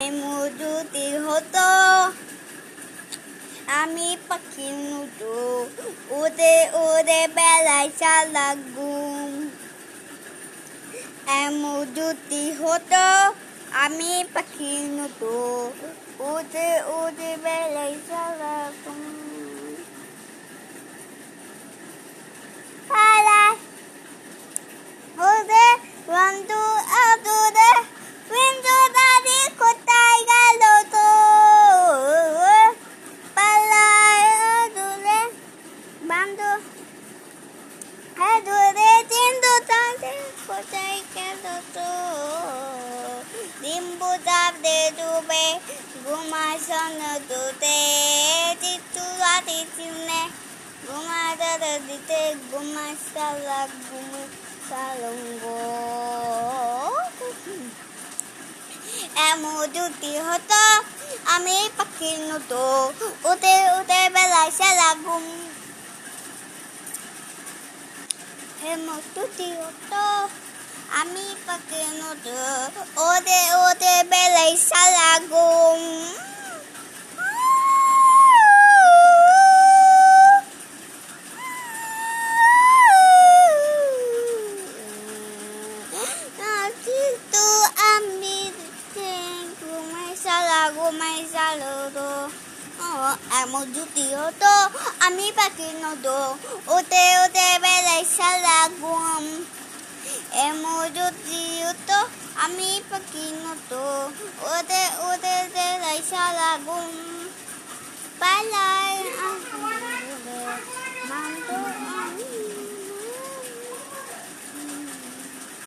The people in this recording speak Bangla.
যদি হতো আমি পাখি নতো উড়ে উড়ে বেলায় সারা ঘুম। এমন যদি হতো আমি পাখি নতো উড়ে উড়ে বেলায় সারা ঘুম। পালায় ওরে বন্ধু আদরে বিন্দু দাদি কোথায় গেল তো? পালায় আদরে বন্ধু আদরে বিন্দু দাদি কোথায় গেল তো? ডিম্বু চাপতে ডুবে ঘুমায় সন্ধ্যে চিত্তু রাতে চিনে ঘুমায় দাদা দিতে ঘুমায় সারা ঘুমে সালঙ্গ। এমন যদি হতো আমি পাখি নতো উড়ে উড়ে বেলায় সারা ঘুম। এমন যদি হতো আমি পাখি নতো উড়ে উড়ে বেলায় সারা ঘুম। এমন যদি হতো আমি পাখি নতো উড়ে উড়ে বেলায় সারা ঘুম। এমন যদি হতো আমি পাখি নতো উড়ে উড়ে বেলায় সারা ঘুম। পালায়